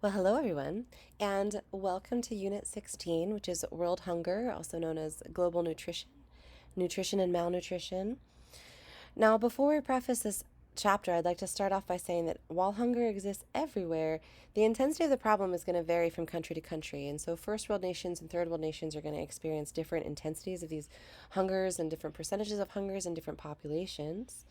Well, hello everyone, and welcome to Unit 16, which is World Hunger, also known as Global Nutrition, Nutrition and Malnutrition. Now, before we preface this chapter, I'd like to start off by saying that while hunger exists everywhere, the intensity of the problem is going to vary from country to country. And so, first world nations and third world nations are going to experience different intensities of these hungers and different percentages of hungers in different populations.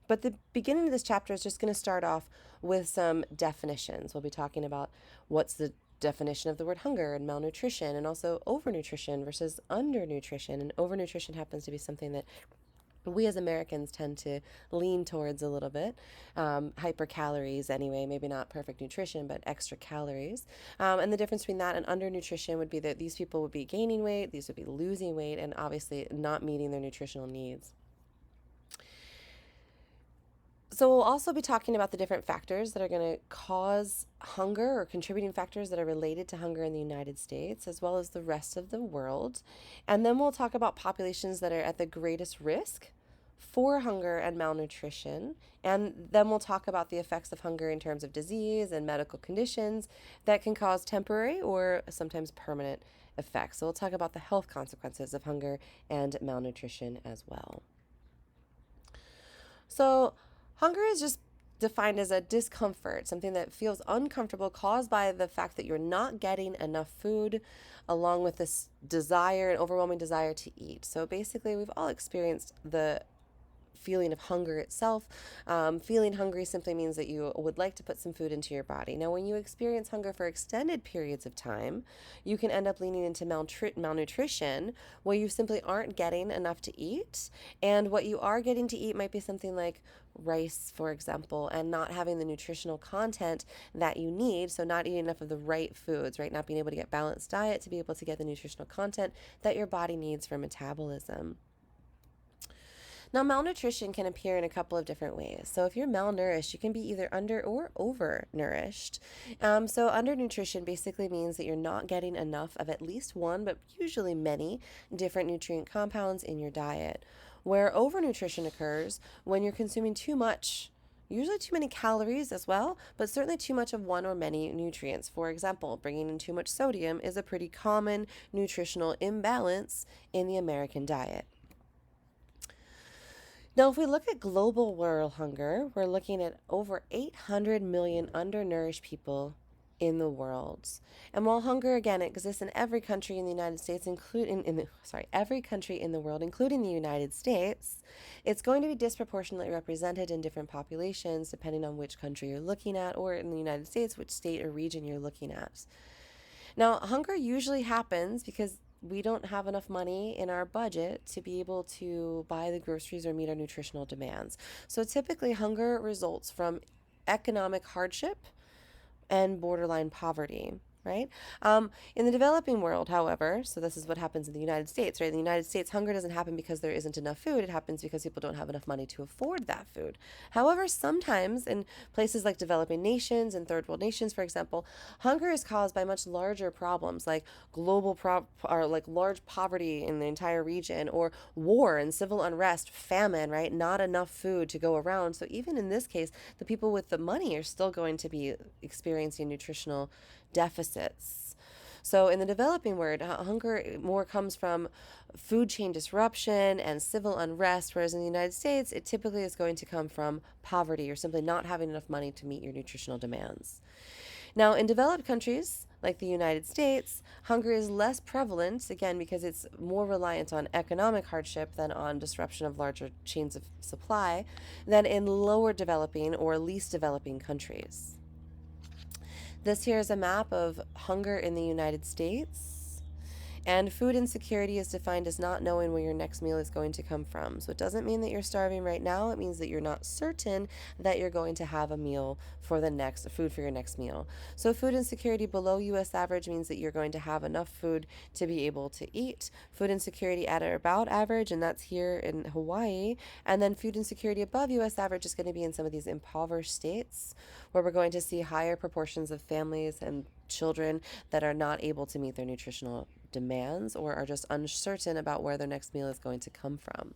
But the beginning of this chapter is just going to start off with some definitions. We'll be talking about what's the definition of the word hunger and malnutrition, and also overnutrition versus undernutrition. And overnutrition happens to be something that we as Americans tend to lean towards a little bit. Hypercalories, anyway, maybe not perfect nutrition, but extra calories. And the difference between that and undernutrition would be that these people would be gaining weight, these would be losing weight, and obviously not meeting their nutritional needs. So we'll also be talking about the different factors that are going to cause hunger or contributing factors that are related to hunger in the United States as well as the rest of the world. And then we'll talk about populations that are at the greatest risk for hunger and malnutrition. And then we'll talk about the effects of hunger in terms of disease and medical conditions that can cause temporary or sometimes permanent effects. So we'll talk about the health consequences of hunger and malnutrition as well. So hunger is just defined as a discomfort, something that feels uncomfortable caused by the fact that you're not getting enough food, along with this desire, an overwhelming desire to eat. So basically, we've all experienced the feeling of hunger itself. Feeling hungry simply means that you would like to put some food into your body. Now, when you experience hunger for extended periods of time, you can end up leaning into malnutrition, where you simply aren't getting enough to eat. And what you are getting to eat might be something like rice, for example, and not having the nutritional content that you need. So, not eating enough of the right foods, right? Not being able to get balanced diet to be able to get the nutritional content that your body needs for metabolism. Now, malnutrition can appear in a couple of different ways. So, if you're malnourished, you can be either under or overnourished. So, undernutrition basically means that you're not getting enough of at least one, but usually many different nutrient compounds in your diet. Where overnutrition occurs when you're consuming too much. Usually too many calories as well, but certainly too much of one or many nutrients. For example, bringing in too much sodium is a pretty common nutritional imbalance in the American diet. Now, if we look at global world hunger, we're looking at over 800 million undernourished people in the world. And while hunger again exists in every country in the United States, every country in the world, including the United States, it's going to be disproportionately represented in different populations depending on which country you're looking at, or in the United States, which state or region you're looking at. Now, hunger usually happens because we don't have enough money in our budget to be able to buy the groceries or meet our nutritional demands. So typically, hunger results from economic hardship and borderline poverty. Right? In the developing world, however, so this is what happens in the United States, right? In the United States, hunger doesn't happen because there isn't enough food. It happens because people don't have enough money to afford that food. However, sometimes in places like developing nations and third world nations, for example, hunger is caused by much larger problems like or like large poverty in the entire region, or war and civil unrest, famine, right? Not enough food to go around. So even in this case, the people with the money are still going to be experiencing nutritional deficits. So in the developing world, hunger more comes from food chain disruption and civil unrest, whereas in the United States, it typically is going to come from poverty or simply not having enough money to meet your nutritional demands. Now, in developed countries like the United States, hunger is less prevalent, again, because it's more reliant on economic hardship than on disruption of larger chains of supply, than in lower developing or least developing countries. This here is a map of hunger in the United States. And food insecurity is defined as not knowing where your next meal is going to come from. So it doesn't mean that you're starving right now. It means that you're not certain that you're going to have a meal for food for your next meal. So food insecurity below US average means that you're going to have enough food to be able to eat. Food insecurity at or about average, and that's here in Hawaii. And then food insecurity above US average is going to be in some of these impoverished states, where we're going to see higher proportions of families and children that are not able to meet their nutritional demands or are just uncertain about where their next meal is going to come from.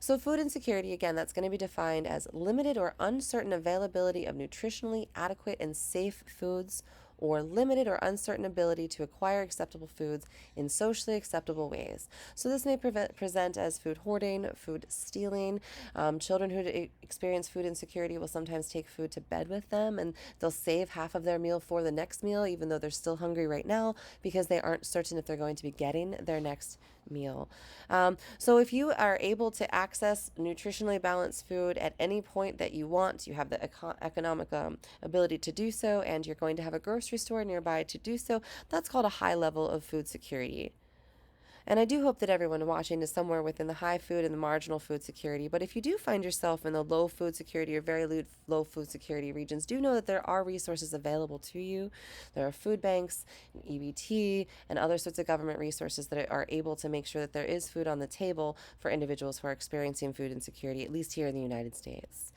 So food insecurity, again, that's going to be defined as limited or uncertain availability of nutritionally adequate and safe foods or limited or uncertain ability to acquire acceptable foods in socially acceptable ways. So this may present as food hoarding, food stealing. Children who experience food insecurity will sometimes take food to bed with them, and they'll save half of their meal for the next meal, even though they're still hungry right now, because they aren't certain if they're going to be getting their next meal. So if you are able to access nutritionally balanced food at any point that you want, you have the economic ability to do so, and you're going to have a grocery store nearby to do so, that's called a high level of food security. And I do hope that everyone watching is somewhere within the high food and the marginal food security. But if you do find yourself in the low food security or very low food security regions, do know that there are resources available to you. There are food banks, EBT, and other sorts of government resources that are able to make sure that there is food on the table for individuals who are experiencing food insecurity, at least here in the United States.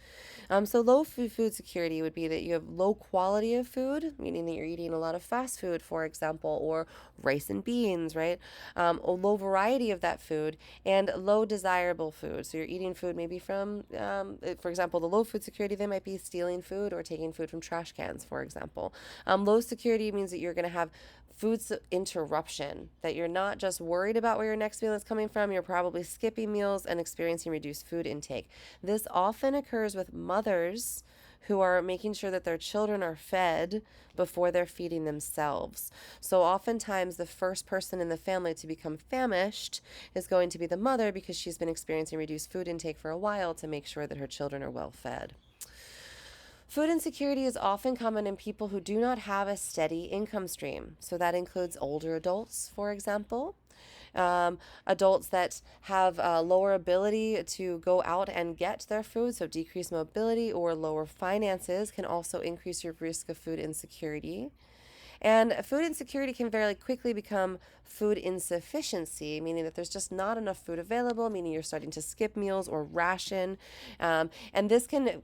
So low food security would be that you have low quality of food, meaning that you're eating a lot of fast food, for example, or rice and beans, right? A low variety of that food, and low desirable food. So you're eating food maybe from, for example, the low food security, they might be stealing food or taking food from trash cans, for example. Low security means that you're going to have food interruption, that you're not just worried about where your next meal is coming from, you're probably skipping meals and experiencing reduced food intake. This often occurs with mothers who are making sure that their children are fed before they're feeding themselves. So oftentimes the first person in the family to become famished is going to be the mother, because she's been experiencing reduced food intake for a while to make sure that her children are well fed. Food insecurity is often common in people who do not have a steady income stream. So that includes older adults, for example. Adults that have lower ability to go out and get their food, so decreased mobility or lower finances, can also increase your risk of food insecurity. And food insecurity can very quickly become food insufficiency, meaning that there's just not enough food available, meaning you're starting to skip meals or ration. And this can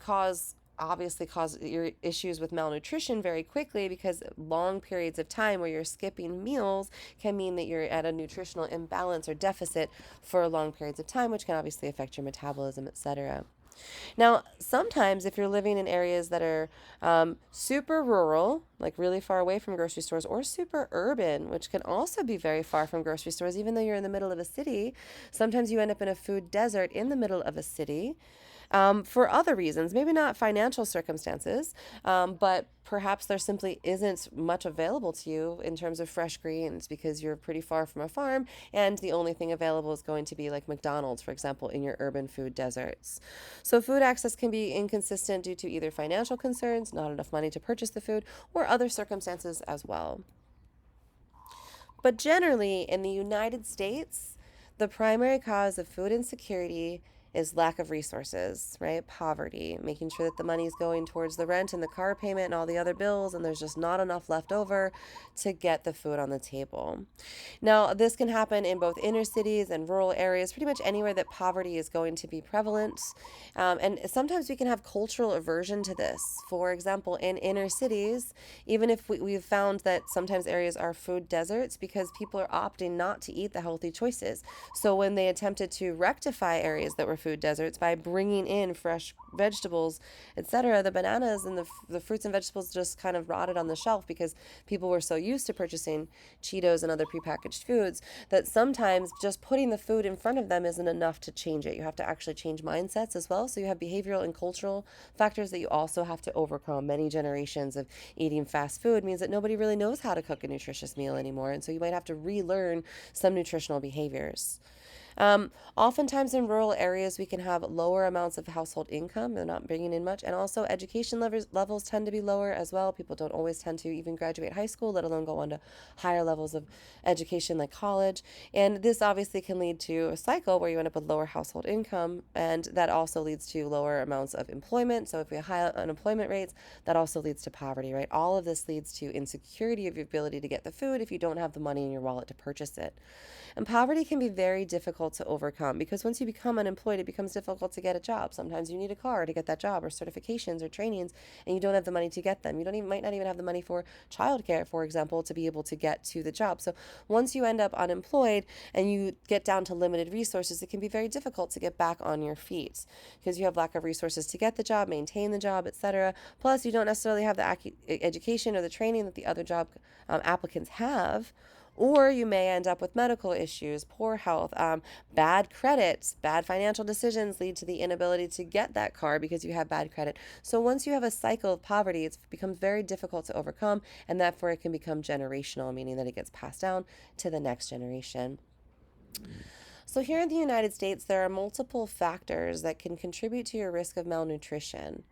obviously cause your issues with malnutrition very quickly, because long periods of time where you're skipping meals can mean that you're at a nutritional imbalance or deficit for long periods of time, which can obviously affect your metabolism, etc. Now, sometimes if you're living in areas that are super rural, like really far away from grocery stores, or super urban, which can also be very far from grocery stores, even though you're in the middle of a city, sometimes you end up in a food desert in the middle of a city. For other reasons, maybe not financial circumstances, but perhaps there simply isn't much available to you in terms of fresh greens because you're pretty far from a farm, and the only thing available is going to be like McDonald's, for example, in your urban food deserts. So food access can be inconsistent due to either financial concerns, not enough money to purchase the food, or other circumstances as well. But generally, in the United States, the primary cause of food insecurity is lack of resources, right? Poverty, making sure that the money is going towards the rent and the car payment and all the other bills, and there's just not enough left over to get the food on the table. Now, this can happen in both inner cities and rural areas, pretty much anywhere that poverty is going to be prevalent. And sometimes we can have cultural aversion to this. For example, in inner cities, even if we've found that sometimes areas are food deserts because people are opting not to eat the healthy choices. So when they attempted to rectify areas that were food deserts by bringing in fresh vegetables, etc., the bananas and the fruits and vegetables just kind of rotted on the shelf because people were so used to purchasing Cheetos and other prepackaged foods that sometimes just putting the food in front of them isn't enough to change it. You have to actually change mindsets as well. So you have behavioral and cultural factors that you also have to overcome. Many generations of eating fast food means that nobody really knows how to cook a nutritious meal anymore, and so you might have to relearn some nutritional behaviors. Oftentimes in rural areas, we can have lower amounts of household income. They're not bringing in much. And also education levels tend to be lower as well. People don't always tend to even graduate high school, let alone go on to higher levels of education like college. And this obviously can lead to a cycle where you end up with lower household income. And that also leads to lower amounts of employment. So if we have high unemployment rates, that also leads to poverty, right? All of this leads to insecurity of your ability to get the food if you don't have the money in your wallet to purchase it. And poverty can be very difficult difficult to overcome because once you become unemployed, it becomes difficult to get a job. Sometimes you need a car to get that job or certifications or trainings, and you don't have the money to get them. You don't even might not even have the money for childcare, for example, to be able to get to the job. So once you end up unemployed and you get down to limited resources, it can be very difficult to get back on your feet because you have lack of resources to get the job, maintain the job, etc. Plus, you don't necessarily have the education or the training that the other job applicants have. Or you may end up with medical issues, poor health, bad credit, bad financial decisions lead to the inability to get that car because you have bad credit. So once you have a cycle of poverty, it becomes very difficult to overcome, and therefore it can become generational, meaning that it gets passed down to the next generation. So here in the United States, there are multiple factors that can contribute to your risk of malnutrition.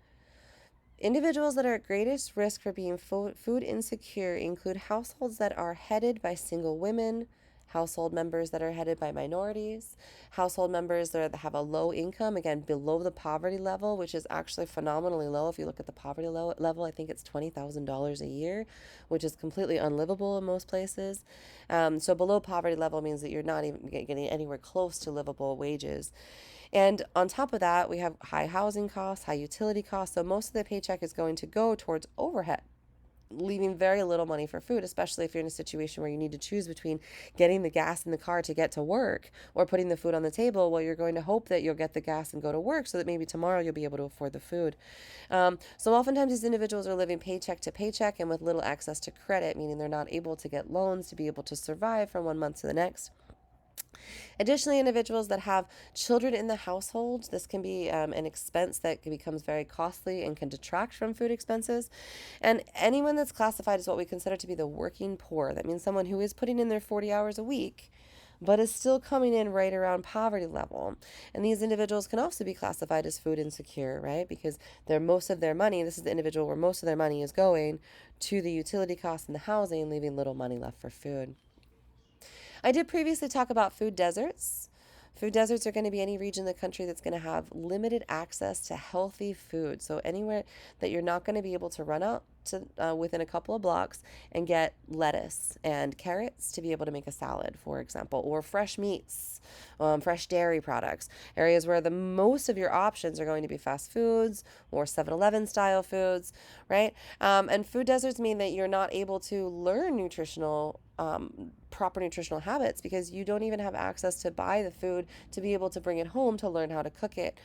Individuals that are at greatest risk for being food insecure include households that are headed by single women, household members that are headed by minorities, household members that have a low income, again, below the poverty level, which is actually phenomenally low. If you look at the poverty level, I think it's $20,000 a year, which is completely unlivable in most places. So below poverty level means that you're not even getting anywhere close to livable wages. And on top of that, we have high housing costs, high utility costs. So most of the paycheck is going to go towards overhead, leaving very little money for food, especially if you're in a situation where you need to choose between getting the gas in the car to get to work or putting the food on the table. Well, you're going to hope that you'll get the gas and go to work so that maybe tomorrow you'll be able to afford the food. So oftentimes these individuals are living paycheck to paycheck and with little access to credit, meaning they're not able to get loans to be able to survive from one month to the next. Additionally, individuals that have children in the household, this can be an expense that becomes very costly and can detract from food expenses. And anyone that's classified as what we consider to be the working poor, that means someone who is putting in their 40 hours a week, but is still coming in right around poverty level. And these individuals can also be classified as food insecure, right? Because most of their money, this is the individual where most of their money is going to the utility costs and the housing, leaving little money left for food. I did previously talk about food deserts. Food deserts are going to be any region in the country that's going to have limited access to healthy food. So anywhere that you're not going to be able to run out to within a couple of blocks and get lettuce and carrots to be able to make a salad, for example, or fresh meats, fresh dairy products. Areas where the most of your options are going to be fast foods or 7-Eleven style foods, right? And food deserts mean that you're not able to learn proper nutritional habits because you don't even have access to buy the food to be able to bring it home to learn how to cook it.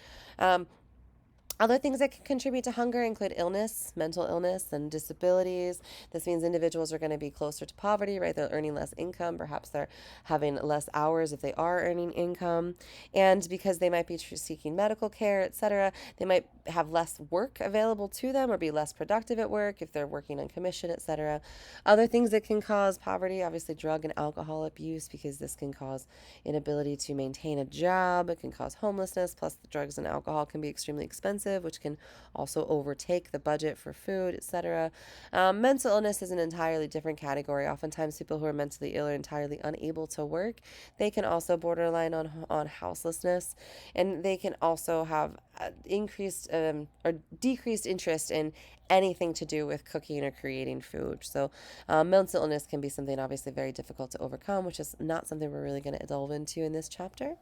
Other things that can contribute to hunger include illness, mental illness, and disabilities. This means individuals are going to be closer to poverty, right? They're earning less income. Perhaps they're having less hours if they are earning income. And because they might be seeking medical care, etc., they might have less work available to them or be less productive at work if they're working on commission, etc. Other things that can cause poverty, obviously drug and alcohol abuse, because this can cause inability to maintain a job. It can cause homelessness, plus the drugs and alcohol can be extremely expensive, which can also overtake the budget for food, etc. Mental illness is an entirely different category. Oftentimes, people who are mentally ill are entirely unable to work. They can also borderline on houselessness, and they can also have increased or decreased interest in anything to do with cooking or creating food. So, mental illness can be something obviously very difficult to overcome, which is not something we're really going to delve into in this chapter.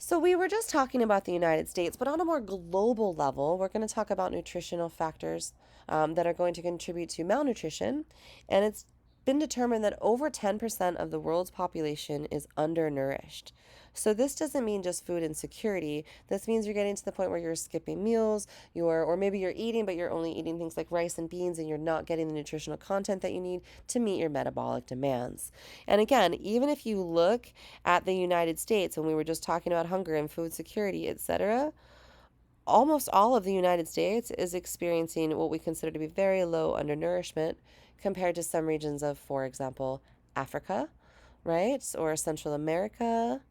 So, we were just talking about the United States, but on a more global level, we're going to talk about nutritional factors that are going to contribute to malnutrition. And it's been determined that over 10% of the world's population is undernourished. So this doesn't mean just food insecurity. This means you're getting to the point where you're skipping meals, or maybe you're eating, but you're only eating things like rice and beans, and you're not getting the nutritional content that you need to meet your metabolic demands. And again, even if you look at the United States, when we were just talking about hunger and food security, etc., almost all of the United States is experiencing what we consider to be very low undernourishment compared to some regions of, for example, Africa, right? Or Central America,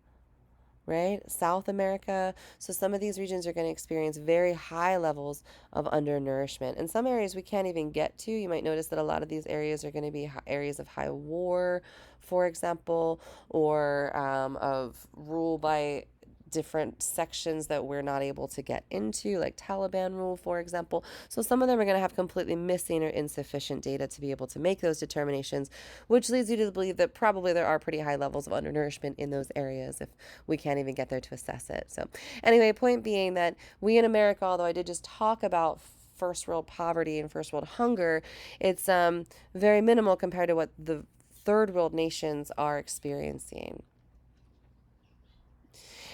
right? South America. So some of these regions are going to experience very high levels of undernourishment. In some areas we can't even get to. You might notice that a lot of these areas are going to be areas of high war, for example, or of rule by different sections that we're not able to get into, like Taliban rule, for example. So some of them are going to have completely missing or insufficient data to be able to make those determinations, which leads you to believe that probably there are pretty high levels of undernourishment in those areas if we can't even get there to assess it. So, anyway, point being that we in America, although I did just talk about first world poverty and first world hunger, it's very minimal compared to what the third world nations are experiencing.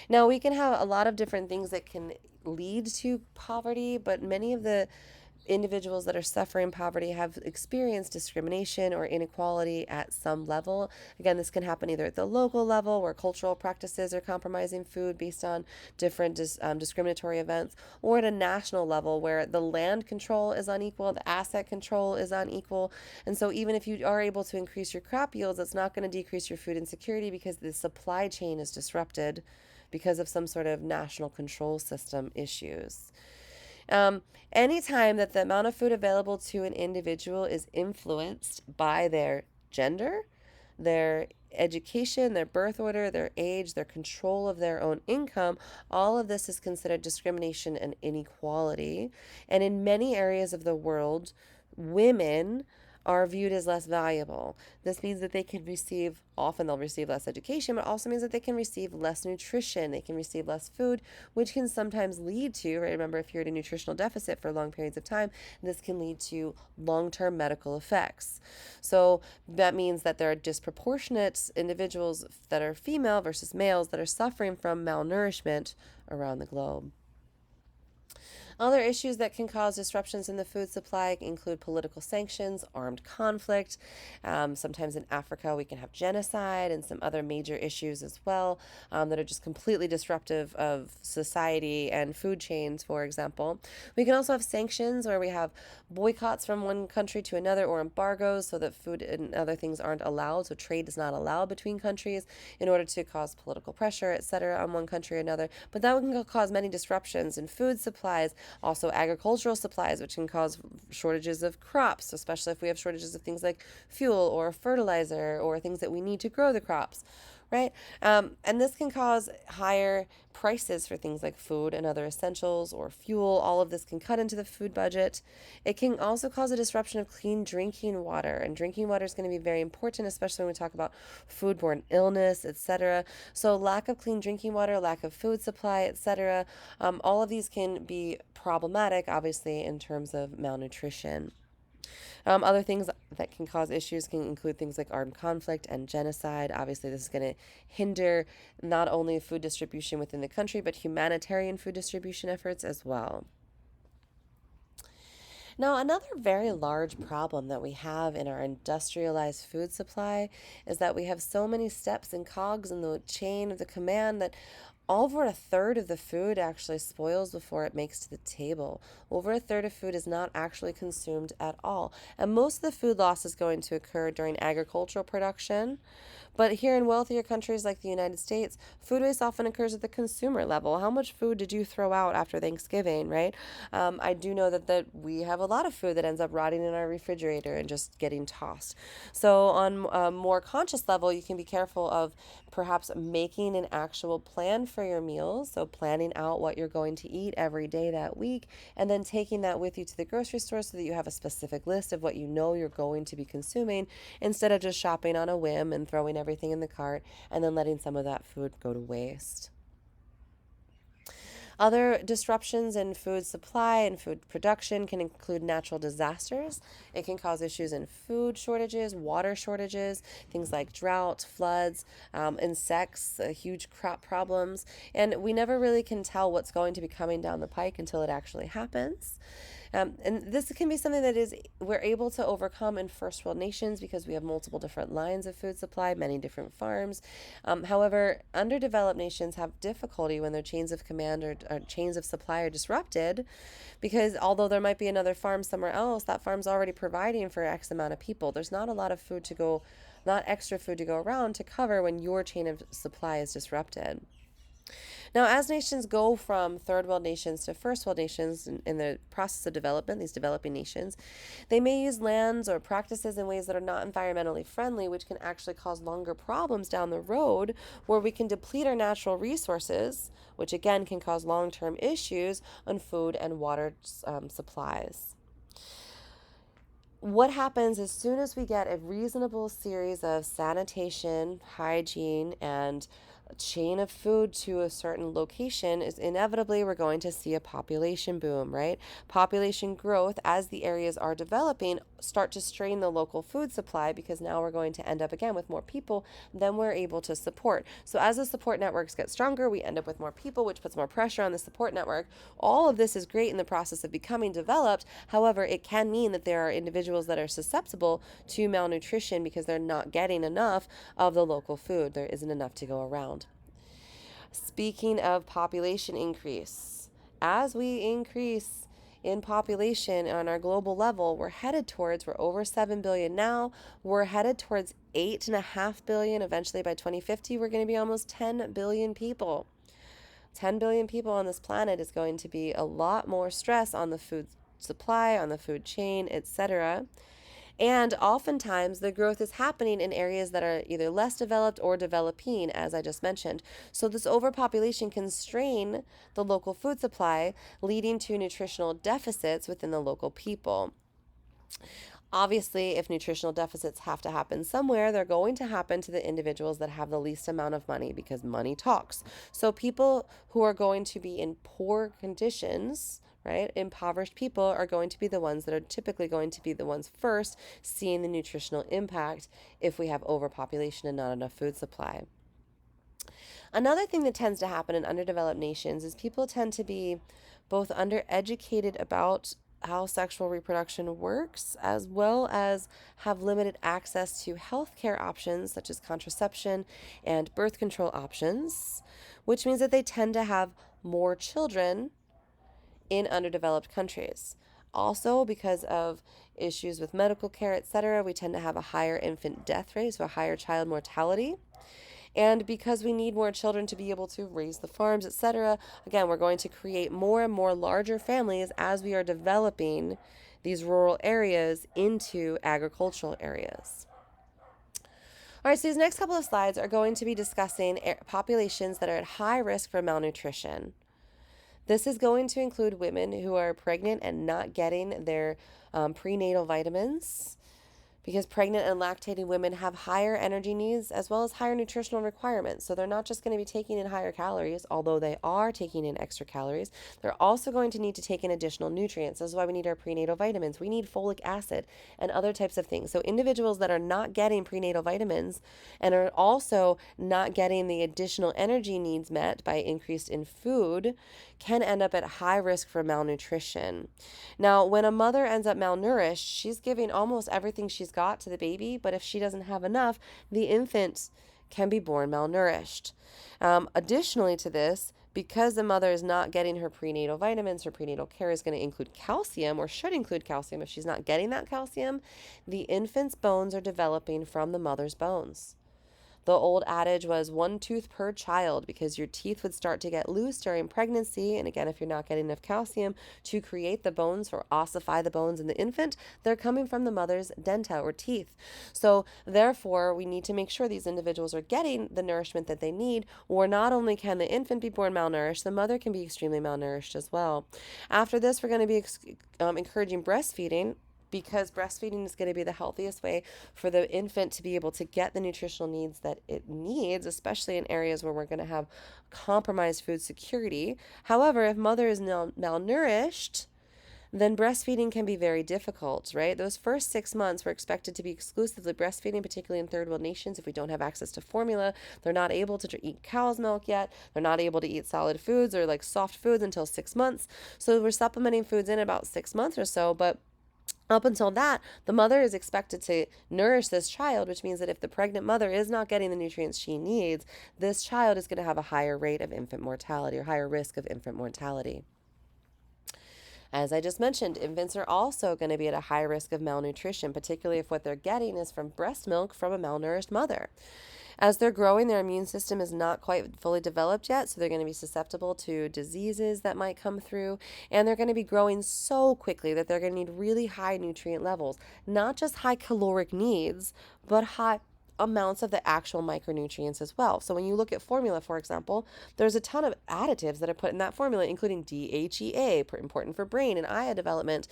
Now, we can have a lot of different things that can lead to poverty, but many of the individuals that are suffering poverty have experienced discrimination or inequality at some level. Again, this can happen either at the local level, where cultural practices are compromising food based on different discriminatory events, or at a national level, where the land control is unequal, the asset control is unequal. And so, even if you are able to increase your crop yields, it's not going to decrease your food insecurity because the supply chain is disrupted because of some sort of national control system issues. Um, Anytime that the amount of food available to an individual is influenced by their gender, their education, their birth order, their age, their control of their own income, all of this is considered discrimination and inequality. And in many areas of the world, women are viewed as less valuable. This means that they can receive, often they'll receive less education, but also means that they can receive less nutrition, they can receive less food, which can sometimes lead to, right? Remember, if you're at a nutritional deficit for long periods of time, this can lead to long-term medical effects. So that means that there are disproportionate individuals that are female versus males that are suffering from malnourishment around the globe. Other issues that can cause disruptions in the food supply include political sanctions, armed conflict. Sometimes in Africa, we can have genocide and some other major issues as well that are just completely disruptive of society and food chains, for example. We can also have sanctions where we have boycotts from one country to another, or embargoes so that food and other things aren't allowed. So trade is not allowed between countries in order to cause political pressure, etc., on one country or another. But that can cause many disruptions in food supplies, also agricultural supplies, which can cause shortages of crops, especially if we have shortages of things like fuel or fertilizer or things that we need to grow the crops, right? And this can cause higher prices for things like food and other essentials or fuel. All of this can cut into the food budget. It can also cause a disruption of clean drinking water, and drinking water is going to be very important, especially when we talk about foodborne illness, etc. So lack of clean drinking water, lack of food supply, etc. All of these can be problematic, obviously, in terms of malnutrition. Other things that can cause issues can include things like armed conflict and genocide. Obviously, this is going to hinder not only food distribution within the country, but humanitarian food distribution efforts as well. Now, another very large problem that we have in our industrialized food supply is that we have so many steps and cogs in the chain of the command that over a third of the food actually spoils before it makes to the table. Over a third of food is not actually consumed at all. And most of the food loss is going to occur during agricultural production. But here in wealthier countries like the United States, food waste often occurs at the consumer level. How much food did you throw out after Thanksgiving, right? I do know that we have a lot of food that ends up rotting in our refrigerator and just getting tossed. So on a more conscious level, you can be careful of perhaps making an actual plan for your meals. So planning out what you're going to eat every day that week, and then taking that with you to the grocery store so that you have a specific list of what you know you're going to be consuming, instead of just shopping on a whim and throwing everything in the cart and then letting some of that food go to waste. Other disruptions in food supply and food production can include natural disasters. It can cause issues in food shortages, water shortages, things like drought, floods, insects, huge crop problems. And we never really can tell what's going to be coming down the pike until it actually happens. And this can be something that is we're able to overcome in first world nations because we have multiple different lines of food supply, many different farms. However, underdeveloped nations have difficulty when their chains of command or chains of supply are disrupted, because although there might be another farm somewhere else, that farm's already providing for X amount of people. There's not a lot of food to go, not extra food to go around to cover when your chain of supply is disrupted. Now, as nations go from third world nations to first world nations in the process of development, these developing nations, they may use lands or practices in ways that are not environmentally friendly, which can actually cause longer problems down the road where we can deplete our natural resources, which again can cause long term issues on food and water supplies. What happens as soon as we get a reasonable series of sanitation, hygiene, and a chain of food to a certain location is inevitably we're going to see a population boom, right? Population growth as the areas are developing start to strain the local food supply because now we're going to end up again with more people than we're able to support. So as the support networks get stronger, we end up with more people, which puts more pressure on the support network. All of this is great in the process of becoming developed. However, it can mean that there are individuals that are susceptible to malnutrition because they're not getting enough of the local food. There isn't enough to go around. Speaking of population increase, as we increase in population on our global level, we're over 7 billion now. We're headed towards 8.5 billion. Eventually, by 2050, we're going to be almost 10 billion people. 10 billion people on this planet is going to be a lot more stress on the food supply, on the food chain, etc. And oftentimes, the growth is happening in areas that are either less developed or developing, as I just mentioned. So, this overpopulation can strain the local food supply, leading to nutritional deficits within the local people. Obviously, if nutritional deficits have to happen somewhere, they're going to happen to the individuals that have the least amount of money because money talks. So, people who are going to be in poor conditions, right, impoverished people are going to be the ones that are typically going to be the ones first seeing the nutritional impact if we have overpopulation and not enough food supply. Another thing that tends to happen in underdeveloped nations is people tend to be both undereducated about how sexual reproduction works, as well as have limited access to healthcare options such as contraception and birth control options, which means that they tend to have more children in underdeveloped countries. Also, because of issues with medical care, etc., we tend to have a higher infant death rate, so a higher child mortality. And because we need more children to be able to raise the farms, etc., again, we're going to create more and more larger families as we are developing these rural areas into agricultural areas. All right, so these next couple of slides are going to be discussing populations that are at high risk for malnutrition. This is going to include women who are pregnant and not getting their prenatal vitamins, because pregnant and lactating women have higher energy needs as well as higher nutritional requirements. So they're not just going to be taking in higher calories, although they are taking in extra calories. They're also going to need to take in additional nutrients. This is why we need our prenatal vitamins. We need folic acid and other types of things. So individuals that are not getting prenatal vitamins and are also not getting the additional energy needs met by increase in food can end up at high risk for malnutrition. Now, when a mother ends up malnourished, she's giving almost everything she's got to the baby, but if she doesn't have enough, the infant can be born malnourished. Additionally to this, because the mother is not getting her prenatal vitamins, her prenatal care is going to include calcium, or should include calcium. If she's not getting that calcium, the infant's bones are developing from the mother's bones. The old adage was 1 tooth per child, because your teeth would start to get loose during pregnancy. And again, if you're not getting enough calcium to create the bones or ossify the bones in the infant, they're coming from the mother's denta or teeth. So therefore, we need to make sure these individuals are getting the nourishment that they need, or not only can the infant be born malnourished, the mother can be extremely malnourished as well. After this, we're going to be encouraging breastfeeding, because breastfeeding is going to be the healthiest way for the infant to be able to get the nutritional needs that it needs, especially in areas where we're going to have compromised food security. However, if mother is malnourished, then breastfeeding can be very difficult, right? Those first 6 months we're expected to be exclusively breastfeeding, particularly in third world nations. If we don't have access to formula, they're not able to eat cow's milk yet. They're not able to eat solid foods or like soft foods until 6 months. So we're supplementing foods in about 6 months or so, but up until that, the mother is expected to nourish this child, which means that if the pregnant mother is not getting the nutrients she needs, this child is going to have a higher rate of infant mortality, or higher risk of infant mortality. As I just mentioned, infants are also going to be at a high risk of malnutrition, particularly if what they're getting is from breast milk from a malnourished mother. As they're growing, their immune system is not quite fully developed yet, so they're going to be susceptible to diseases that might come through, and they're going to be growing so quickly that they're going to need really high nutrient levels, not just high caloric needs, but high amounts of the actual micronutrients as well. So when you look at formula, for example, there's a ton of additives that are put in that formula, including DHEA, important for brain and eye development.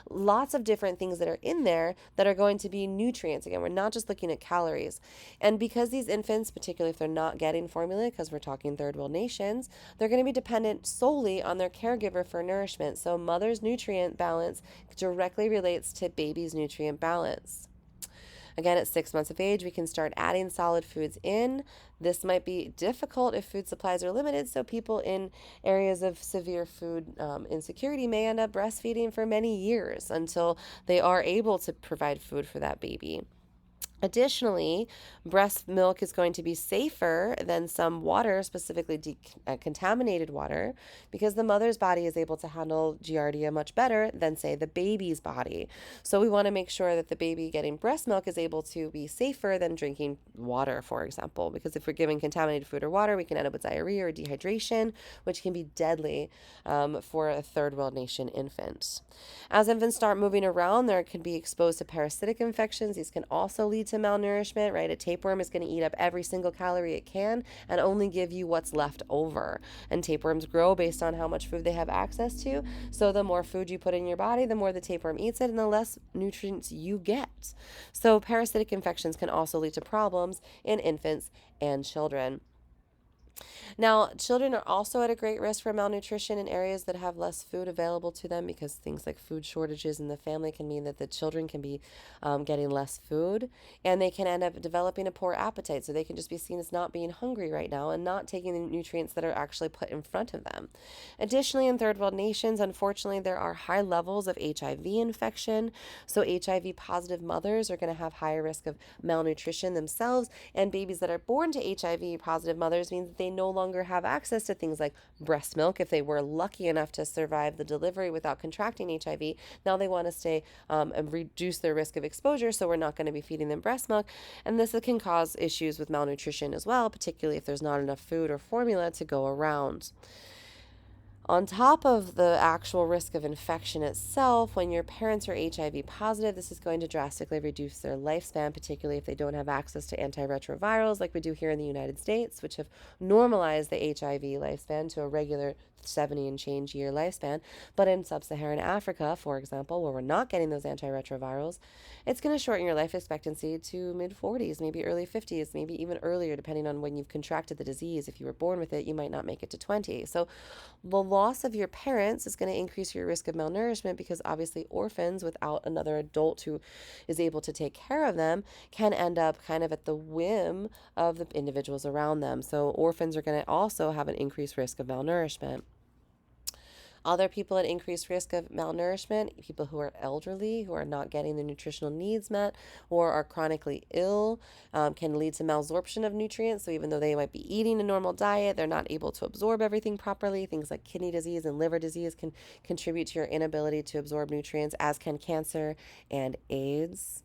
Lots of different things that are in there that are going to be nutrients. Again, we're not just looking at calories. And because these infants, particularly if they're not getting formula, because we're talking third world nations, they're going to be dependent solely on their caregiver for nourishment. So mother's nutrient balance directly relates to baby's nutrient balance. Again, at 6 months of age, we can start adding solid foods in. This might be difficult if food supplies are limited, so people in areas of severe food insecurity may end up breastfeeding for many years until they are able to provide food for that baby. Additionally, breast milk is going to be safer than some water, specifically contaminated water, because the mother's body is able to handle Giardia much better than, say, the baby's body. So we want to make sure that the baby getting breast milk is able to be safer than drinking water, for example, because if we're giving contaminated food or water, we can end up with diarrhea or dehydration, which can be deadly for a third world nation infant. As infants start moving around, they can be exposed to parasitic infections. These can also lead to malnourishment, right? A tapeworm is going to eat up every single calorie it can and only give you what's left over. And tapeworms grow based on how much food they have access to. So the more food you put in your body, the more the tapeworm eats it and the less nutrients you get. So parasitic infections can also lead to problems in infants and children. Now, children are also at a great risk for malnutrition in areas that have less food available to them, because things like food shortages in the family can mean that the children can be getting less food, and they can end up developing a poor appetite. So they can just be seen as not being hungry right now and not taking the nutrients that are actually put in front of them. Additionally, in third world nations, unfortunately, there are high levels of HIV infection. So HIV positive mothers are going to have higher risk of malnutrition themselves, and babies that are born to HIV positive mothers means that they no longer have access to things like breast milk. If they were lucky enough to survive the delivery without contracting HIV, now they want to stay and reduce their risk of exposure, so we're not going to be feeding them breast milk. And this can cause issues with malnutrition as well, particularly if there's not enough food or formula to go around. On top of the actual risk of infection itself, when your parents are HIV positive, this is going to drastically reduce their lifespan, particularly if they don't have access to antiretrovirals like we do here in the United States, which have normalized the HIV lifespan to a regular 70 and change year lifespan. But in sub-Saharan Africa, for example, where we're not getting those antiretrovirals, it's going to shorten your life expectancy to mid 40s, maybe early 50s, maybe even earlier, depending on when you've contracted the disease. If you were born with it, you might not make it to 20. So the loss of your parents is going to increase your risk of malnourishment, because obviously orphans without another adult who is able to take care of them can end up kind of at the whim of the individuals around them. So orphans are going to also have an increased risk of malnourishment. Other people at increased risk of malnourishment, people who are elderly, who are not getting their nutritional needs met, or are chronically ill, can lead to malabsorption of nutrients. So even though they might be eating a normal diet, they're not able to absorb everything properly. Things like kidney disease and liver disease can contribute to your inability to absorb nutrients, as can cancer and AIDS.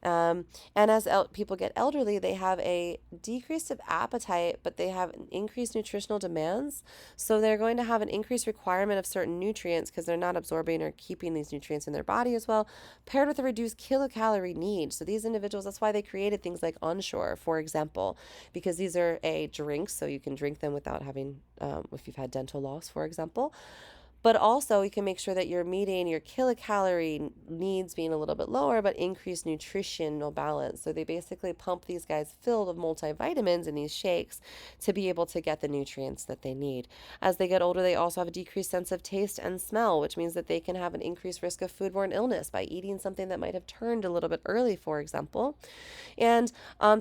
And as people get elderly, they have a decrease of appetite, but they have increased nutritional demands. So they're going to have an increased requirement of certain nutrients because they're not absorbing or keeping these nutrients in their body as well, paired with a reduced kilocalorie need. So these individuals, that's why they created things like Onshore, for example, because these are drinks, so you can drink them without having, if you've had dental loss, for example. But also, you can make sure that you're meeting your kilocalorie needs being a little bit lower, but increased nutritional balance. So they basically pump these guys filled with multivitamins in these shakes to be able to get the nutrients that they need. As they get older, they also have a decreased sense of taste and smell, which means that they can have an increased risk of foodborne illness by eating something that might have turned a little bit early, for example. And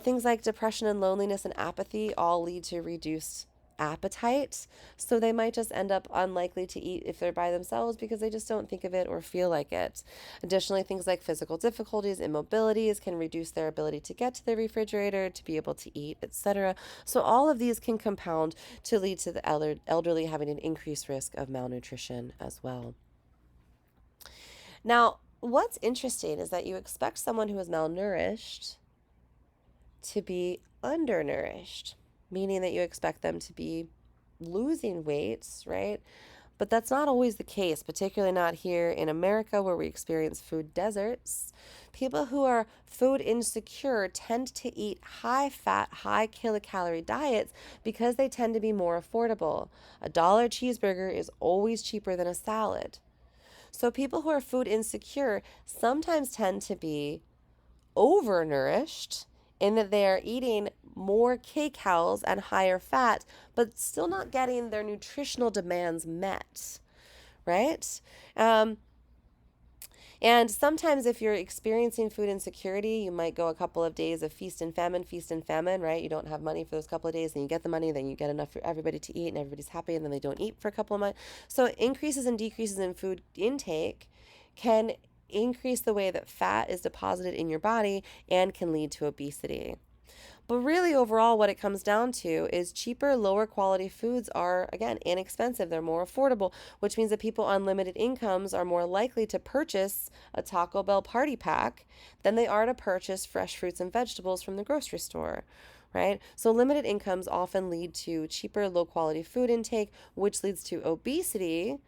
things like depression and loneliness and apathy all lead to reduced appetite. So they might just end up unlikely to eat if they're by themselves because they just don't think of it or feel like it. Additionally, things like physical difficulties, immobilities can reduce their ability to get to the refrigerator, to be able to eat, etc. So all of these can compound to lead to the elderly having an increased risk of malnutrition as well. Now, what's interesting is that you expect someone who is malnourished to be undernourished, meaning that you expect them to be losing weight, right? But that's not always the case, particularly not here in America where we experience food deserts. People who are food insecure tend to eat high fat, high kilocalorie diets because they tend to be more affordable. A dollar cheeseburger is always cheaper than a salad. So people who are food insecure sometimes tend to be overnourished in that they are eating more kcals and higher fat, but still not getting their nutritional demands met, right? Um, and sometimes, if you're experiencing food insecurity, you might go a couple of days of feast and famine, right? You don't have money for those couple of days, then you get the money, then you get enough for everybody to eat, and everybody's happy, and then they don't eat for a couple of months. So, increases and decreases in food intake can increase the way that fat is deposited in your body and can lead to obesity. But really, overall, what it comes down to is cheaper, lower quality foods are, again, inexpensive. They're more affordable, which means that people on limited incomes are more likely to purchase a Taco Bell party pack than they are to purchase fresh fruits and vegetables from the grocery store. Right? So, limited incomes often lead to cheaper, low quality food intake, which leads to obesity,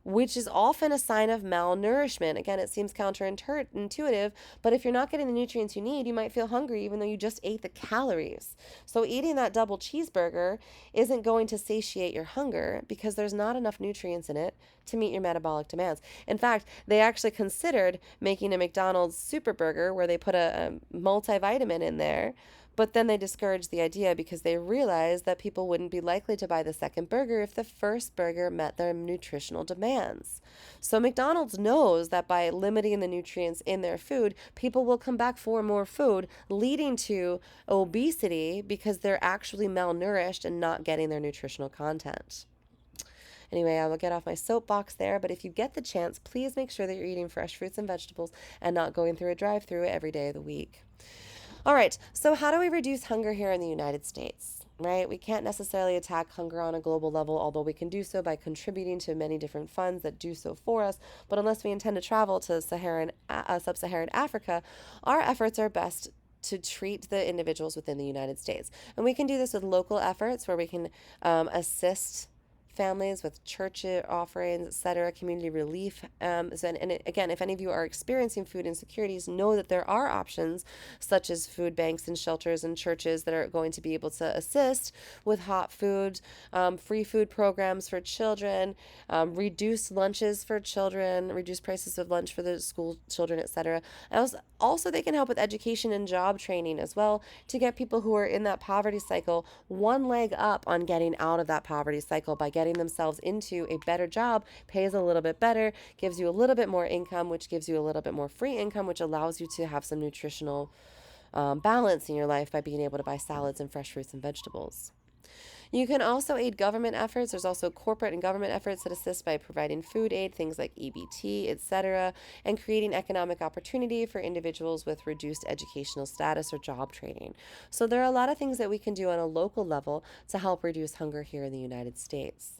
which is often a sign of malnourishment. Again, it seems counterintuitive, but if you're not getting the nutrients you need, you might feel hungry even though you just ate the calories. So, eating that double cheeseburger isn't going to satiate your hunger because there's not enough nutrients in it to meet your metabolic demands. In fact, they actually considered making a McDonald's super burger where they put a multivitamin in there. But then they discouraged the idea because they realized that people wouldn't be likely to buy the second burger if the first burger met their nutritional demands. So McDonald's knows that by limiting the nutrients in their food, people will come back for more food, leading to obesity because they're actually malnourished and not getting their nutritional content. Anyway, I will get off my soapbox there, but if you get the chance, please make sure that you're eating fresh fruits and vegetables and not going through a drive-through every day of the week. All right, so how do we reduce hunger here in the United States? Right? We can't necessarily attack hunger on a global level, although we can do so by contributing to many different funds that do so for us. But unless we intend to travel to sub-Saharan Africa, our efforts are best to treat the individuals within the United States. And we can do this with local efforts where we can assist families with church offerings, etc., community relief. Again, if any of you are experiencing food insecurities, know that there are options such as food banks and shelters and churches that are going to be able to assist with hot food, free food programs for children, reduced lunches for children, reduced prices of lunch for the school children, etc. Also, they can help with education and job training as well to get people who are in that poverty cycle one leg up on getting out of that poverty cycle by getting themselves into a better job, pays a little bit better, gives you a little bit more income, which gives you a little bit more free income, which allows you to have some nutritional balance in your life by being able to buy salads and fresh fruits and vegetables. You can also aid government efforts. There's also corporate and government efforts that assist by providing food aid, things like EBT, etc., and creating economic opportunity for individuals with reduced educational status or job training. So there are a lot of things that we can do on a local level to help reduce hunger here in the United States.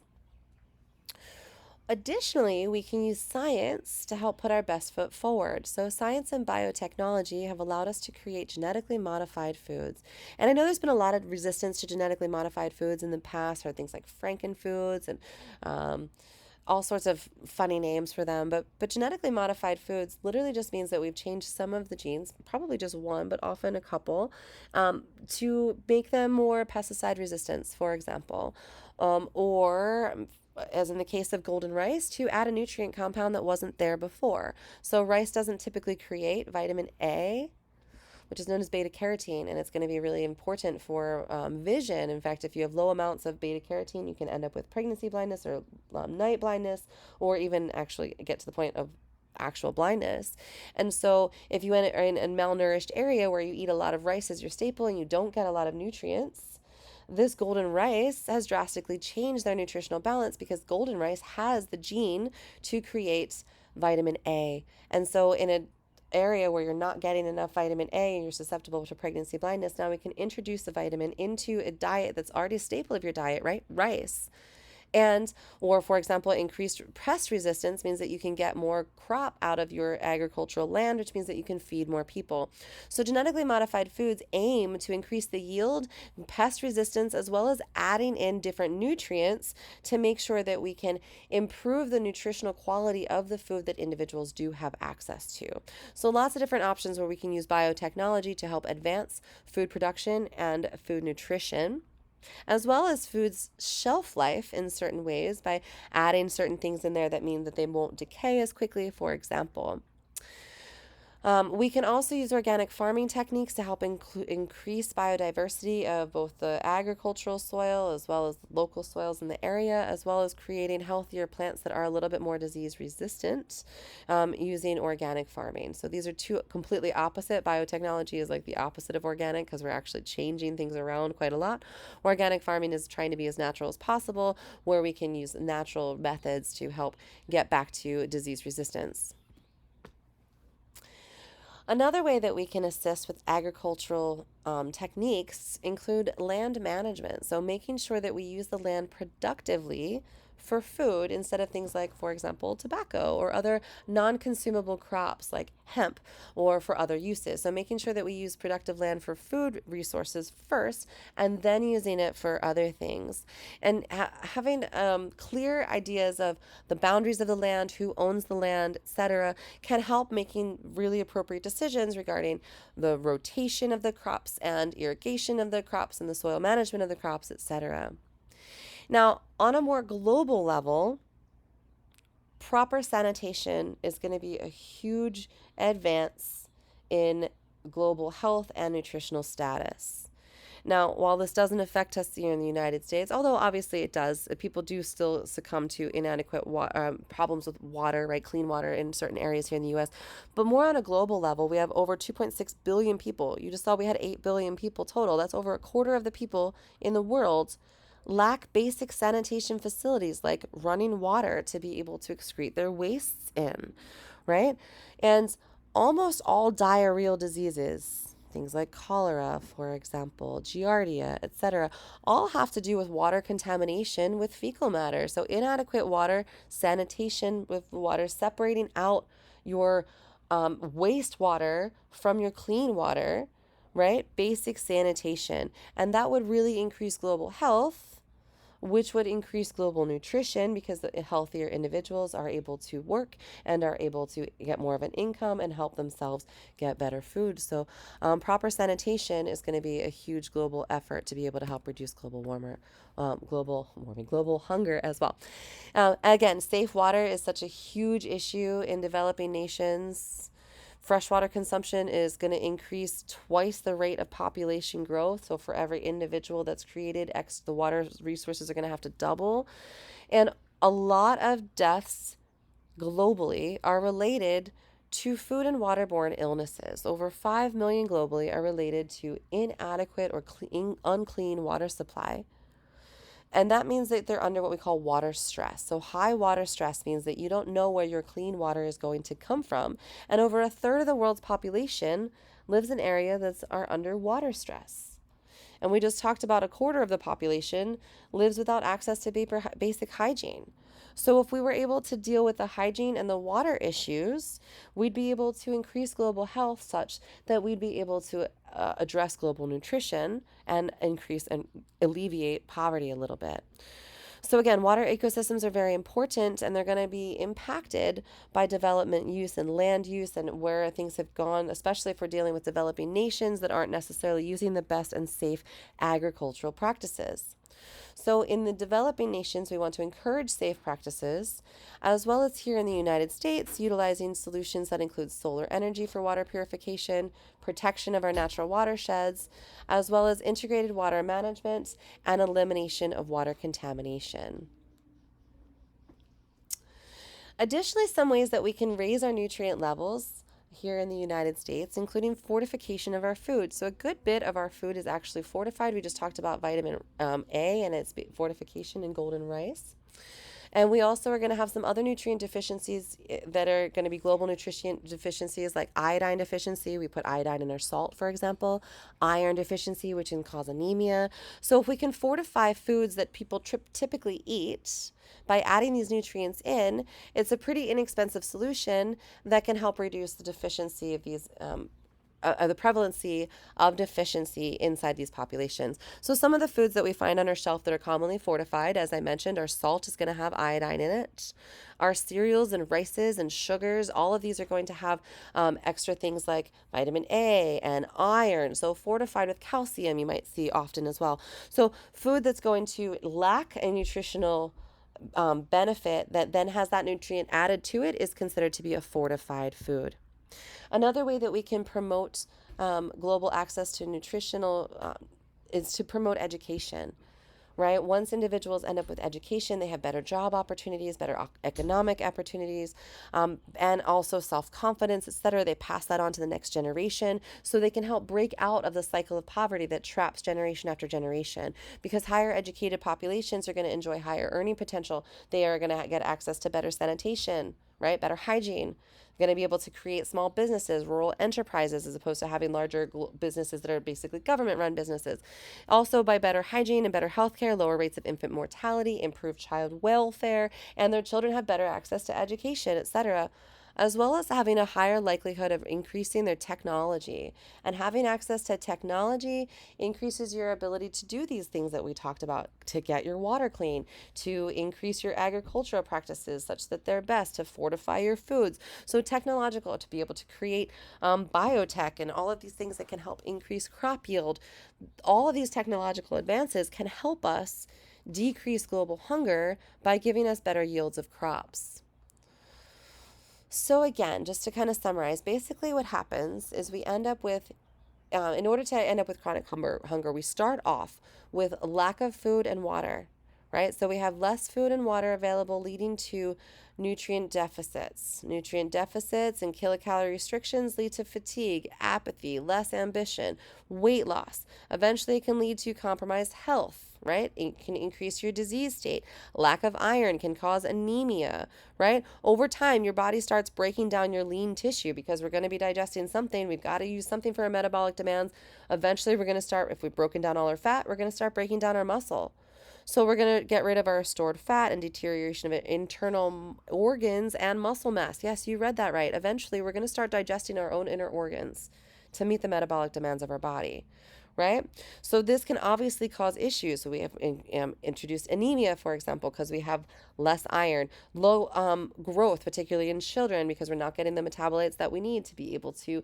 Additionally, we can use science to help put our best foot forward. So, science and biotechnology have allowed us to create genetically modified foods. And I know there's been a lot of resistance to genetically modified foods in the past, or things like frankenfoods and all sorts of funny names for them. But genetically modified foods literally just means that we've changed some of the genes, probably just one, but often a couple, to make them more pesticide resistance, for example, or as in the case of golden rice, to add a nutrient compound that wasn't there before. So rice doesn't typically create vitamin A, which is known as beta carotene, and it's going to be really important for vision. In fact, if you have low amounts of beta carotene, you can end up with pregnancy blindness or night blindness, or even actually get to the point of actual blindness. And so if you are in a malnourished area where you eat a lot of rice as your staple and you don't get a lot of nutrients, this golden rice has drastically changed their nutritional balance because golden rice has the gene to create vitamin A. And so in an area where you're not getting enough vitamin A and you're susceptible to pregnancy blindness, now we can introduce the vitamin into a diet that's already a staple of your diet, right? Rice. And, or for example, increased pest resistance means that you can get more crop out of your agricultural land, which means that you can feed more people. So, genetically modified foods aim to increase the yield, pest resistance, as well as adding in different nutrients to make sure that we can improve the nutritional quality of the food that individuals do have access to. So, lots of different options where we can use biotechnology to help advance food production and food nutrition, as well as food's shelf life in certain ways by adding certain things in there that mean that they won't decay as quickly, for example. We can also use organic farming techniques to help increase biodiversity of both the agricultural soil as well as local soils in the area, as well as creating healthier plants that are a little bit more disease resistant using organic farming. So these are two completely opposite. Biotechnology is like the opposite of organic because we're actually changing things around quite a lot. Organic farming is trying to be as natural as possible, where we can use natural methods to help get back to disease resistance. Another way that we can assist with agricultural techniques include land management. So, making sure that we use the land productively for food instead of things like, for example, tobacco or other non consumable crops like hemp or for other uses. So, making sure that we use productive land for food resources first and then using it for other things. And having clear ideas of the boundaries of the land, who owns the land, etc., can help making really appropriate decisions regarding the rotation of the crops and irrigation of the crops and the soil management of the crops, etc. Now, on a more global level, proper sanitation is going to be a huge advance in global health and nutritional status. Now, while this doesn't affect us here in the United States, although obviously it does, people do still succumb to inadequate problems with water, right? Clean water in certain areas here in the U.S. But more on a global level, we have over 2.6 billion people. You just saw we had 8 billion people total. That's over a quarter of the people in the world lack basic sanitation facilities like running water to be able to excrete their wastes in, right? And almost all diarrheal diseases, things like cholera, for example, giardia, etc., all have to do with water contamination with fecal matter. So, inadequate water sanitation with water separating out your wastewater from your clean water, right? Basic sanitation. And that would really increase global health, which would increase global nutrition because the healthier individuals are able to work and are able to get more of an income and help themselves get better food. So, proper sanitation is going to be a huge global effort to be able to help reduce global hunger as well. Again, safe water is such a huge issue in developing nations. Freshwater consumption is going to increase twice the rate of population growth. So for every individual that's created, the water resources are going to have to double. And a lot of deaths globally are related to food and waterborne illnesses. Over 5 million globally are related to inadequate or unclean water supply. And that means that they're under what we call water stress. So, high water stress means that you don't know where your clean water is going to come from. And over a third of the world's population lives in areas that are under water stress. And we just talked about a quarter of the population lives without access to basic hygiene. So, if we were able to deal with the hygiene and the water issues, we'd be able to increase global health such that we'd be able to address global nutrition and increase and alleviate poverty a little bit. So, again, water ecosystems are very important and they're going to be impacted by development use and land use and where things have gone, especially if we're dealing with developing nations that aren't necessarily using the best and safe agricultural practices. So, in the developing nations, we want to encourage safe practices, as well as here in the United States, utilizing solutions that include solar energy for water purification, protection of our natural watersheds, as well as integrated water management and elimination of water contamination. Additionally, some ways that we can raise our nutrient levels here in the United States, including fortification of our food. So a good bit of our food is actually fortified. We just talked about vitamin A and its fortification in golden rice. And we also are going to have some other nutrient deficiencies that are going to be global nutrition deficiencies, like iodine deficiency. We put iodine in our salt, for example. Iron deficiency, which can cause anemia. So if we can fortify foods that people typically eat by adding these nutrients in, it's a pretty inexpensive solution that can help reduce the deficiency of these the prevalency of deficiency inside these populations. So some of the foods that we find on our shelf that are commonly fortified, as I mentioned, our salt is going to have iodine in it. Our cereals and rices and sugars, all of these are going to have extra things like vitamin A and iron. So fortified with calcium, you might see often as well. So food that's going to lack a nutritional benefit that then has that nutrient added to it is considered to be a fortified food. Another way that we can promote global access to nutritional is to promote education, right? Once individuals end up with education, they have better job opportunities, better economic opportunities, and also self-confidence, etc. They pass that on to the next generation so they can help break out of the cycle of poverty that traps generation after generation. Because higher educated populations are going to enjoy higher earning potential. They are going to get access to better sanitation, right? Better hygiene. Going to be able to create small businesses, rural enterprises, as opposed to having larger businesses that are basically government run businesses. Also, by better hygiene and better healthcare, lower rates of infant mortality, improved child welfare, and their children have better access to education, etc., as well as having a higher likelihood of increasing their technology. And having access to technology increases your ability to do these things that we talked about, to get your water clean, to increase your agricultural practices such that they're best, to fortify your foods. So technological, to be able to create biotech and all of these things that can help increase crop yield. All of these technological advances can help us decrease global hunger by giving us better yields of crops. So again, just to kind of summarize, basically what happens is we end up with, in order to end up with chronic hunger, we start off with lack of food and water, right? So we have less food and water available, leading to nutrient deficits. Nutrient deficits and kilocalorie restrictions lead to fatigue, apathy, less ambition, weight loss. Eventually, it can lead to compromised health. Right? It can increase your disease state. Lack of iron can cause anemia, right? Over time, your body starts breaking down your lean tissue because we're going to be digesting something. We've got to use something for our metabolic demands. Eventually, we're going to start, if we've broken down all our fat, we're going to start breaking down our muscle. So we're going to get rid of our stored fat and deterioration of internal organs and muscle mass. Yes, you read that right. Eventually, we're going to start digesting our own inner organs to meet the metabolic demands of our body, right? So this can obviously cause issues. So we have introduced anemia, for example, because we have less iron, low growth, particularly in children, because we're not getting the metabolites that we need to be able to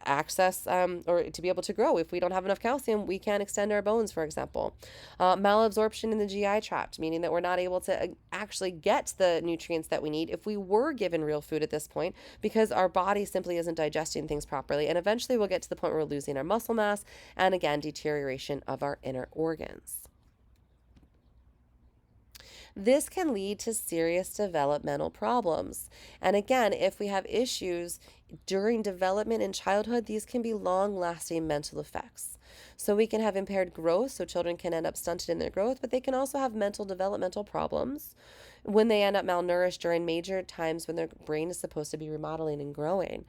access or to be able to grow. If we don't have enough calcium, we can't extend our bones, for example. Malabsorption in the GI tract, meaning that we're not able to actually get the nutrients that we need if we were given real food at this point, because our body simply isn't digesting things properly. And eventually we'll get to the point where we're losing our muscle mass and again, deterioration of our inner organs. This can lead to serious developmental problems. And again, if we have issues during development in childhood, these can be long-lasting mental effects. So we can have impaired growth, so children can end up stunted in their growth, but they can also have mental developmental problems when they end up malnourished during major times when their brain is supposed to be remodeling and growing.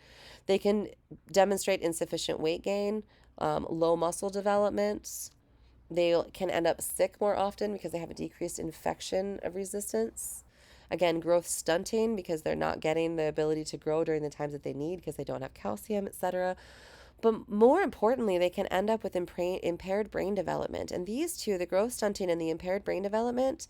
They can demonstrate insufficient weight gain, low muscle development. They can end up sick more often because they have a decreased infection of resistance. Again, growth stunting because they're not getting the ability to grow during the times that they need because they don't have calcium, etc. But more importantly, they can end up with impaired brain development. And these two, the growth stunting and the impaired brain development,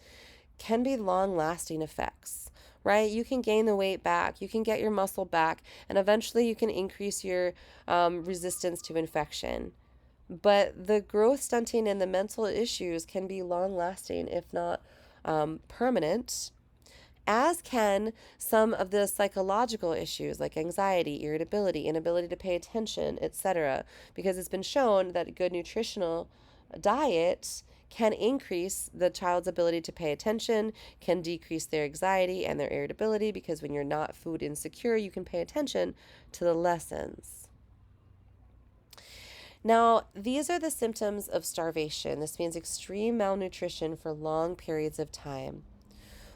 can be long-lasting effects, right? You can gain the weight back, you can get your muscle back, and eventually you can increase your resistance to infection. But the growth stunting and the mental issues can be long-lasting, if not permanent, as can some of the psychological issues like anxiety, irritability, inability to pay attention, etc. Because it's been shown that a good nutritional diet can increase the child's ability to pay attention, can decrease their anxiety and their irritability, because when you're not food insecure, you can pay attention to the lessons. Now, these are the symptoms of starvation. This means extreme malnutrition for long periods of time.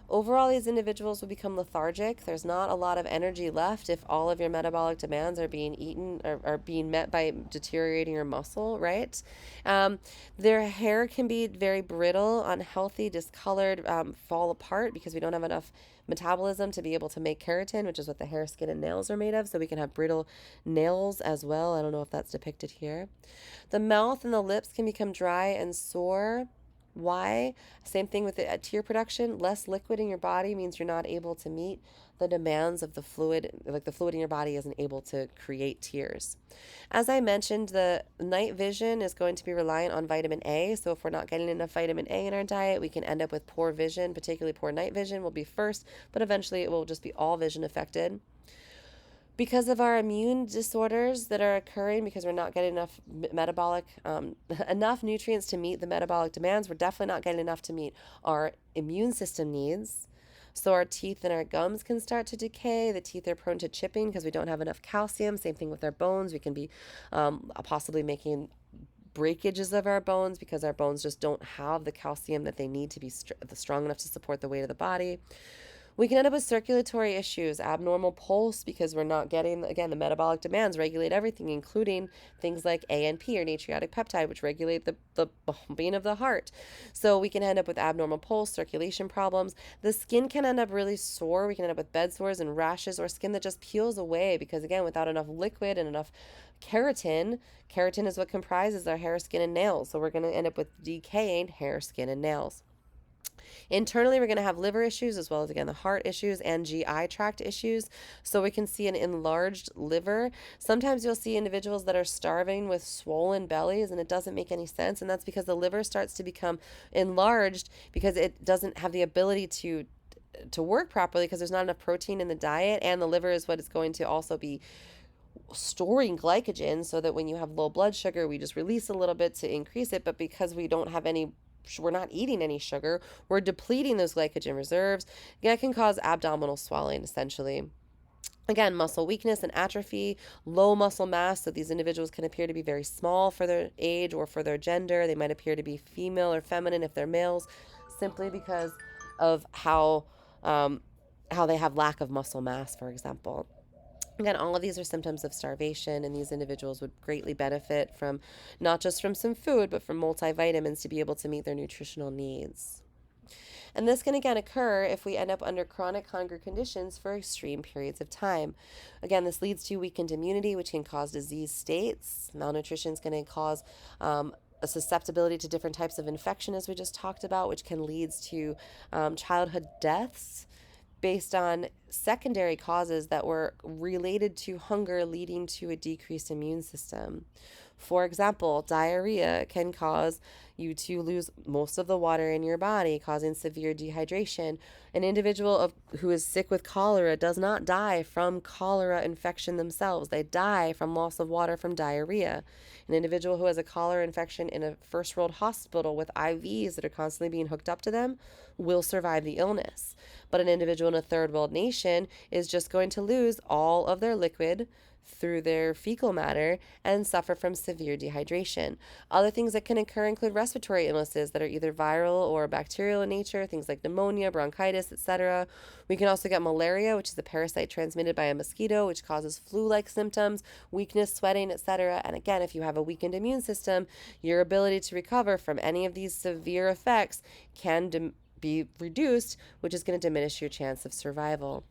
Overall, these individuals will become lethargic. There's not a lot of energy left if all of your metabolic demands are being eaten or are being met by deteriorating your muscle, right? Um, their hair can be very brittle, unhealthy, discolored, fall apart because we don't have enough metabolism to be able to make keratin, which is what the hair, skin, and nails are made of. So we can have brittle nails as well. I don't know if that's depicted here. The mouth and the lips can become dry and sore. Why? Same thing with the tear production. Less liquid in your body means you're not able to meet the demands of the fluid, like the fluid in your body isn't able to create tears. As I mentioned, the night vision is going to be reliant on vitamin A. So if we're not getting enough vitamin A in our diet, we can end up with poor vision, particularly poor night vision will be first, but eventually it will just be all vision affected. Because of our immune disorders that are occurring because we're not getting enough metabolic enough nutrients to meet the metabolic demands, we're definitely not getting enough to meet our immune system needs. So our teeth and our gums can start to decay. The teeth are prone to chipping because we don't have enough calcium. Same thing with our bones. We can be possibly making breakages of our bones because our bones just don't have the calcium that they need to be strong enough to support the weight of the body. We can end up with circulatory issues, abnormal pulse, because we're not getting, again, the metabolic demands regulate everything, including things like ANP or natriuretic peptide, which regulate the pumping of the heart. So we can end up with abnormal pulse, circulation problems. The skin can end up really sore. We can end up with bed sores and rashes or skin that just peels away because, again, without enough liquid and enough keratin, keratin is what comprises our hair, skin, and nails. So we're going to end up with decaying hair, skin, and nails. Internally, we're going to have liver issues as well as, again, the heart issues and GI tract issues. So we can see an enlarged liver. Sometimes you'll see individuals that are starving with swollen bellies, and it doesn't make any sense. And that's because the liver starts to become enlarged because it doesn't have the ability to work properly because there's not enough protein in the diet, and the liver is what is going to also be storing glycogen so that when you have low blood sugar, we just release a little bit to increase it. But because we're not eating any sugar, we're depleting those glycogen reserves. That can cause abdominal swelling, essentially. Again, muscle weakness and atrophy, low muscle mass. So these individuals can appear to be very small for their age or for their gender. They might appear to be female or feminine if they're males, simply because of how they have lack of muscle mass, for example. Again, all of these are symptoms of starvation, and these individuals would greatly benefit from not just from some food, but from multivitamins to be able to meet their nutritional needs. And this can again occur if we end up under chronic hunger conditions for extreme periods of time. Again, this leads to weakened immunity, which can cause disease states. Malnutrition is going to cause a susceptibility to different types of infection, as we just talked about, which can lead to childhood deaths based on secondary causes that were related to hunger, leading to a decreased immune system. For example, diarrhea can cause you to lose most of the water in your body, causing severe dehydration. An individual who is sick with cholera does not die from cholera infection themselves. They die from loss of water from diarrhea. An individual who has a cholera infection in a first world hospital with IVs that are constantly being hooked up to them will survive the illness. But an individual in a third world nation is just going to lose all of their liquid through their fecal matter and suffer from severe dehydration. Other things that can occur include respiratory illnesses that are either viral or bacterial in nature, things like pneumonia, bronchitis, etc. We can also get malaria, which is a parasite transmitted by a mosquito, which causes flu-like symptoms, weakness, sweating, etc. And again, if you have a weakened immune system, your ability to recover from any of these severe effects can be reduced, which is going to diminish your chance of survival.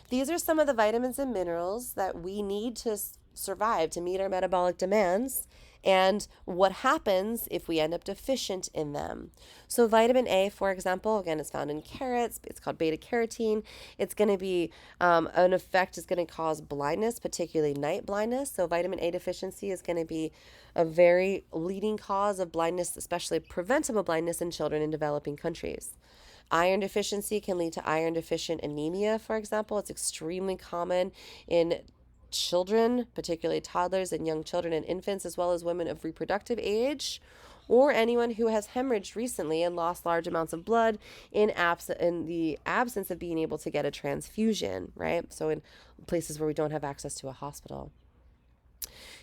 These are some of the vitamins and minerals that we need to survive to meet our metabolic demands, and what happens if we end up deficient in them. So vitamin A, for example, again, is found in carrots. It's called beta carotene. It's going to be an effect is going to cause blindness, particularly night blindness. So vitamin A deficiency is going to be a very leading cause of blindness, especially preventable blindness in children in developing countries. Iron deficiency can lead to iron deficient anemia, for example. It's extremely common in children, particularly toddlers and young children and infants, as well as women of reproductive age, or anyone who has hemorrhaged recently and lost large amounts of blood in the absence of being able to get a transfusion, right? So in places where we don't have access to a hospital.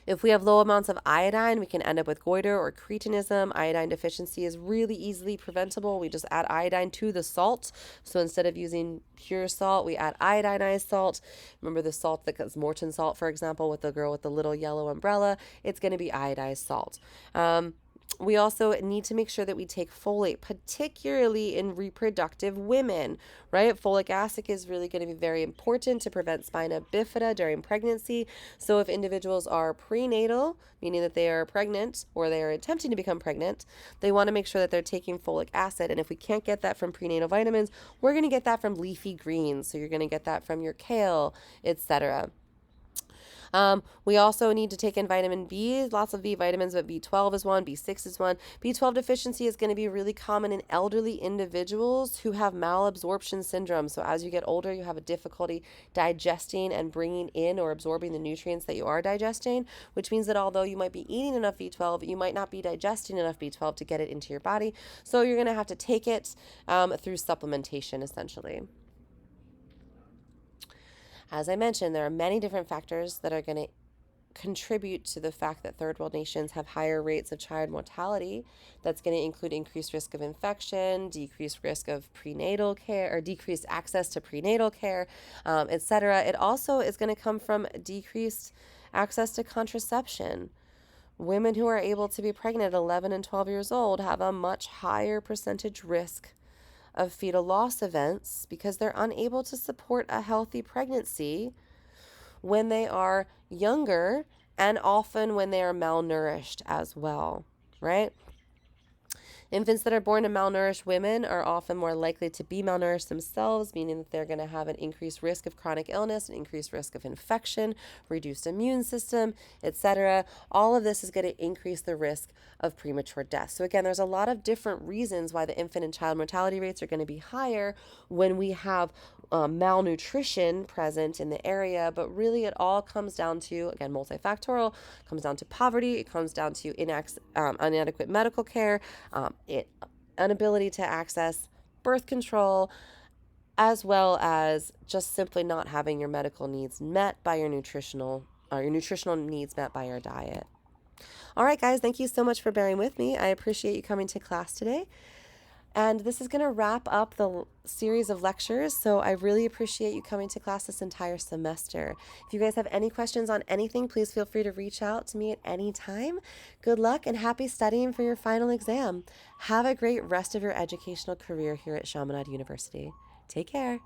If we have low amounts of iodine, we can end up with goiter or cretinism. Iodine deficiency is really easily preventable. We just add iodine to the salt. So instead of using pure salt, we add iodinized salt. Remember the salt that is Morton salt, for example, with the girl with the little yellow umbrella? It's going to be iodized salt. We also need to make sure that we take folate, particularly in reproductive women, right? Folic acid is really going to be very important to prevent spina bifida during pregnancy. So if individuals are prenatal, meaning that they are pregnant or they are attempting to become pregnant, they want to make sure that they're taking folic acid. And if we can't get that from prenatal vitamins, we're going to get that from leafy greens. So you're going to get that from your kale, etc. We also need to take in vitamin B, lots of B vitamins, but B12 is one, B6 is one. B12 deficiency is going to be really common in elderly individuals who have malabsorption syndrome. So as you get older, you have a difficulty digesting and bringing in or absorbing the nutrients that you are digesting, which means that although you might be eating enough B12, you might not be digesting enough B12 to get it into your body. So you're going to have to take it through supplementation, essentially. As I mentioned, there are many different factors that are going to contribute to the fact that third world nations have higher rates of child mortality. That's going to include increased risk of infection, decreased risk of prenatal care, or decreased access to prenatal care, etc. It also is going to come from decreased access to contraception. Women who are able to be pregnant at 11 and 12 years old have a much higher percentage risk of fetal loss events because they're unable to support a healthy pregnancy when they are younger and often when they are malnourished as well, right? Infants that are born to malnourished women are often more likely to be malnourished themselves, meaning that they're going to have an increased risk of chronic illness, an increased risk of infection, reduced immune system, etc. All of this is going to increase the risk of premature death. So again, there's a lot of different reasons why the infant and child mortality rates are going to be higher when we have malnutrition present in the area, but really it all comes down to, again, multifactorial, comes down to poverty, it comes down to inadequate medical care, inability to access birth control, as well as just simply not having your medical needs met by your nutritional needs met by your diet. All right, guys, thank you so much for bearing with me. I appreciate you coming to class today. And this is going to wrap up the series of lectures. So I really appreciate you coming to class this entire semester. If you guys have any questions on anything, please feel free to reach out to me at any time. Good luck and happy studying for your final exam. Have a great rest of your educational career here at Chaminade University. Take care.